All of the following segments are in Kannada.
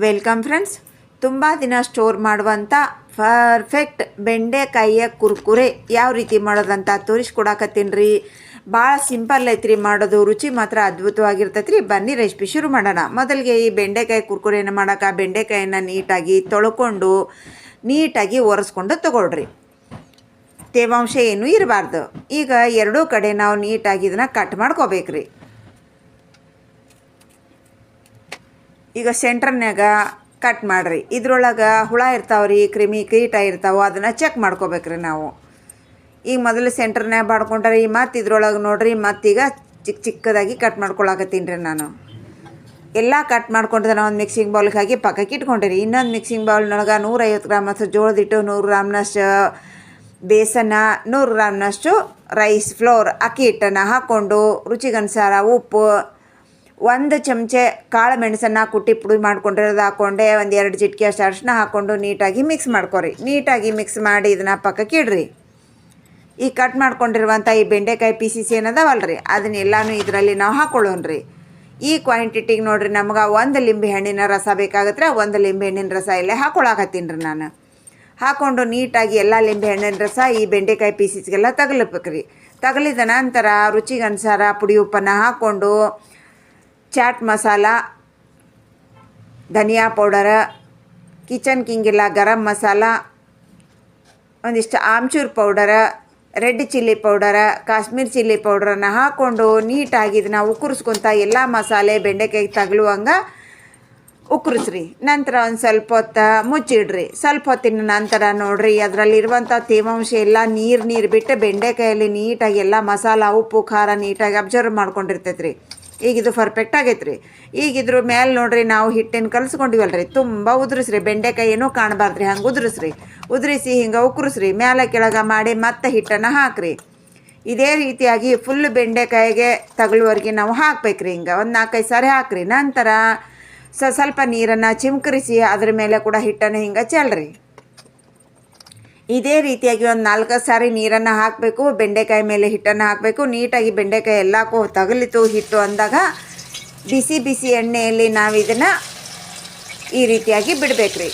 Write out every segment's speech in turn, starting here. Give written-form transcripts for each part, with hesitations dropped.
Welcome friends. ತುಂಬ ದಿನ ಸ್ಟೋರ್ ಮಾಡುವಂಥ ಪರ್ಫೆಕ್ಟ್ ಬೆಂಡೆಕಾಯಿಯ ಕುರ್ಕುರೆ ಯಾವ ರೀತಿ ಮಾಡೋದಂತ ತೋರಿಸ್ಕೊಡಕತ್ತೀನಿ ರೀ. ಭಾಳ ಸಿಂಪಲ್ ಐತ್ರಿ ಮಾಡೋದು, ರುಚಿ ಮಾತ್ರ ಅದ್ಭುತವಾಗಿರ್ತೈತೆ ರೀ. ಬನ್ನಿ ರೆಸಿಪಿ ಶುರು ಮಾಡೋಣ. ಮೊದಲಿಗೆ ಈ ಬೆಂಡೆಕಾಯಿ ಕುರ್ಕುರೆನ ಮಾಡೋಕೆ ಬೆಂಡೆಕಾಯಿನ ನೀಟಾಗಿ ತೊಳ್ಕೊಂಡು ನೀಟಾಗಿ ಒರೆಸ್ಕೊಂಡು ತೊಗೊಳ್ರಿ. ತೇವಾಂಶ ಏನೂ ಇರಬಾರ್ದು. ಈಗ ಎರಡೂ ಕಡೆ ನಾವು ನೀಟಾಗಿ ಇದನ್ನು ಕಟ್ ಮಾಡ್ಕೋಬೇಕ್ರಿ. ಈಗ ಸೆಂಟ್ರನ್ಯಾಗ ಕಟ್ ಮಾಡಿರಿ. ಇದ್ರೊಳಗೆ ಹುಳ ಇರ್ತಾವ್ರಿ, ಕ್ರಿಮಿ ಕೀಟ ಇರ್ತಾವೆ, ಅದನ್ನು ಚೆಕ್ ಮಾಡ್ಕೋಬೇಕ್ರಿ ನಾವು. ಈಗ ಮೊದಲು ಸೆಂಟ್ರ್ನ್ಯಾಗ ಬಾಡ್ಕೊಂಡ್ರಿ, ಮತ್ತು ಇದ್ರೊಳಗೆ ನೋಡ್ರಿ, ಮತ್ತೀಗ ಚಿಕ್ಕದಾಗಿ ಕಟ್ ಮಾಡ್ಕೊಳಕತ್ತೀನಿ ರೀ ನಾನು. ಎಲ್ಲ ಕಟ್ ಮಾಡ್ಕೊಂಡ್ರೆ ನಾನು ಒಂದು ಮಿಕ್ಸಿಂಗ್ ಬೌಲ್ಗೆ ಹಾಕಿ ಪಕ್ಕಕ್ಕೆ ಇಟ್ಕೊಂಡಿರಿ. ಇನ್ನೊಂದು ಮಿಕ್ಸಿಂಗ್ ಬೌಲ್ನೊಳಗೆ 150 ಗ್ರಾಮಷ್ಟು ಜೋಳದ ಹಿಟ್ಟು, 100 ಗ್ರಾಮ್ನಷ್ಟು ಬೇಸನ್ನ, 100 ಗ್ರಾಮ್ನಷ್ಟು ರೈಸ್ ಫ್ಲೋರ್ ಅಕ್ಕಿ ಹಿಟ್ಟನ್ನು ಹಾಕ್ಕೊಂಡು ರುಚಿಗನುಸಾರ ಉಪ್ಪು, 1 ಚಮಚೆ ಕಾಳು ಮೆಣಸನ್ನು ಕುಟ್ಟಿ ಪುಡಿ ಮಾಡ್ಕೊಂಡಿರೋದು ಹಾಕ್ಕೊಂಡೆ, 1-2 ಚಿಟಿಕೆ ಅಷ್ಟು ಅರಿಶಿನ ಹಾಕ್ಕೊಂಡು ನೀಟಾಗಿ ಮಿಕ್ಸ್ ಮಾಡ್ಕೊರಿ. ನೀಟಾಗಿ ಮಿಕ್ಸ್ ಮಾಡಿ ಇದನ್ನು ಪಕ್ಕಕ್ಕೆ ಇಡ್ರಿ. ಈ ಕಟ್ ಮಾಡ್ಕೊಂಡಿರುವಂಥ ಈ ಬೆಂಡೆಕಾಯಿ ಪೀಸಸ್ ಏನದಾವಲ್ಲ ರೀ, ಅದನ್ನೆಲ್ಲನೂ ಇದರಲ್ಲಿ ನಾವು ಹಾಕ್ಕೊಳ್ಳೋಣ್ರಿ. ಈ ಕ್ವಾಂಟಿಟಿಗೆ ನೋಡಿರಿ, ನಮ್ಗೆ 1 ಲಿಂಬೆ ಹಣ್ಣಿನ ರಸ ಬೇಕಾಗತ್ತೆ. 1 ಲಿಂಬೆ ಹಣ್ಣಿನ ರಸ ಇಲ್ಲೇ ಹಾಕ್ಕೊಳಕತ್ತೀನಿ ರೀ ನಾನು. ಹಾಕ್ಕೊಂಡು ನೀಟಾಗಿ ಎಲ್ಲ ಲಿಂಬೆ ಹಣ್ಣಿನ ರಸ ಈ ಬೆಂಡೆಕಾಯಿ ಪೀಸಸ್ಗೆಲ್ಲ ತಗಲಬೇಕ್ರಿ. ತಗಲಿದ ನಂತರ ರುಚಿಗೆ ಅನುಸಾರ ಪುಡಿ ಉಪ್ಪನ್ನು ಹಾಕ್ಕೊಂಡು ಚಾಟ್ ಮಸಾಲ, ಧನಿಯಾ ಪೌಡರ, ಕಿಚನ್ ಕಿಂಗ್ ಇಲ್ಲ ಗರಂ ಮಸಾಲ, ಒಂದಿಷ್ಟು amchur powder, red chilli powder, Kashmir chilli ಪೌಡ್ರನ್ನು ಹಾಕ್ಕೊಂಡು ನೀಟಾಗಿ ಇದನ್ನು ಉಕ್ಕರಿಸ್ಕೊತ ಎಲ್ಲ ಮಸಾಲೆ ಬೆಂಡೆಕಾಯಿಗೆ ತಗಲುವಂಗೆ ಉಕ್ಕರಿಸ್ರಿ. ನಂತರ ಒಂದು ಸ್ವಲ್ಪ ಹೊತ್ತು ಮುಚ್ಚಿಡ್ರಿ. ಸ್ವಲ್ಪ ಹೊತ್ತಿನ ನಂತರ ನೋಡಿರಿ, ಅದರಲ್ಲಿರುವಂಥ ತೇವಾಂಶ ಎಲ್ಲ ನೀರು ಬಿಟ್ಟು ಬೆಂಡೆಕಾಯಲ್ಲಿ ನೀಟಾಗಿ ಎಲ್ಲ ಮಸಾಲ, ಉಪ್ಪು, ಖಾರ ನೀಟಾಗಿ ಅಬ್ಸರ್ವ್ ಮಾಡ್ಕೊಂಡಿರ್ತೈತೆ ರೀ. ಈಗ ಇದು ಪರ್ಫೆಕ್ಟ್ ಆಗೈತೆ ರೀ. ಈಗ ಇದ್ರ ಮೇಲೆ ನೋಡಿರಿ, ನಾವು ಹಿಟ್ಟನ್ನು ಕಲಿಸ್ಕೊಂಡಿವಲ್ಲ ರೀ, ತುಂಬ ಉದುರಿಸ್ರಿ. ಬೆಂಡೆಕಾಯಿ ಏನೂ ಕಾಣಬಾರ್ದು ರೀ, ಹಂಗೆ ಉದುರಿಸಿ ಹಿಂಗೆ ಉಕ್ಕರಿಸ್ರಿ. ಮೇಲೆ ಕೆಳಗೆ ಮಾಡಿ ಮತ್ತೆ ಹಿಟ್ಟನ್ನು ಹಾಕಿರಿ. ಇದೇ ರೀತಿಯಾಗಿ ಫುಲ್ ಬೆಂಡೆಕಾಯಿಗೆ ತಗಲುವರೆಗೆ ನಾವು ಹಾಕ್ಬೇಕ್ರಿ. ಹಿಂಗೆ ಒಂದು 4-5 ಸಾರಿ ಹಾಕಿರಿ. ನಂತರ ಸ್ವಲ್ಪ ನೀರನ್ನು ಚಿಮ್ಕರಿಸಿ ಅದ್ರ ಮೇಲೆ ಕೂಡ ಹಿಟ್ಟನ್ನು ಹಿಂಗೆ ಚೆಲ್ರಿ. ಇದೇ ರೀತಿಯಾಗಿ ಒಂದು 4 ಸಾರಿ ನೀರನ್ನು ಹಾಕಬೇಕು. ಬೆಂಡೆಕಾಯಿ ಮೇಲೆ ಹಿಟ್ಟನ್ನು ಹಾಕಬೇಕು. ನೀಟಾಗಿ ಬೆಂಡೆಕಾಯಿ ಎಲ್ಲಕ್ಕೂ ತಗಲಿತು ಹಿಟ್ಟು ಅಂದಾಗ ಬಿಸಿ ಎಣ್ಣೆಯಲ್ಲಿ ನಾವು ಇದನ್ನು ಈ ರೀತಿಯಾಗಿ ಬಿಡಬೇಕ್ರಿ.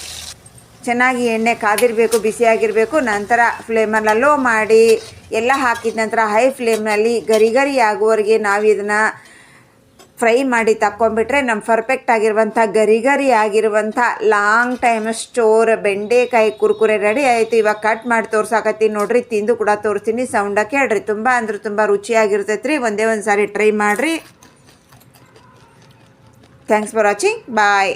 ಚೆನ್ನಾಗಿ ಎಣ್ಣೆ ಕಾದಿರಬೇಕು, ಬಿಸಿಯಾಗಿರಬೇಕು. ನಂತರ ಫ್ಲೇಮನ್ನು ಲೋ ಮಾಡಿ ಎಲ್ಲ ಹಾಕಿದ ನಂತರ ಹೈ ಫ್ಲೇಮ್ನಲ್ಲಿ ಗರಿ ಆಗುವವರೆಗೆ ನಾವು ಇದನ್ನು ಫ್ರೈ ಮಾಡಿ ತಕ್ಕೊಂಬಿಟ್ರೆ ನಮ್ಮ ಪರ್ಫೆಕ್ಟ್ ಆಗಿರುವಂಥ ಗರಿ ಆಗಿರುವಂಥ ಲಾಂಗ್ ಟೈಮ್ ಸ್ಟೋರ್ ಬೆಂಡೆಕಾಯಿ ಕುರ್ಕುರೆ ರೆಡಿ ಆಯಿತು. ಇವಾಗ ಕಟ್ ಮಾಡಿ ತೋರ್ಸಾಕತ್ತೀನಿ ನೋಡಿರಿ, ತಿಂದು ಕೂಡ ತೋರಿಸ್ತೀನಿ. ಸೌಂಡ ಕೇಳ್ರಿ. ತುಂಬ ಅಂದ್ರೆ ತುಂಬ ರುಚಿಯಾಗಿರ್ತೈತೆ ರೀ. ಒಂದೇ ಒಂದು ಸಾರಿ ಟ್ರೈ ಮಾಡಿರಿ. Thanks for watching. ಬಾಯ್.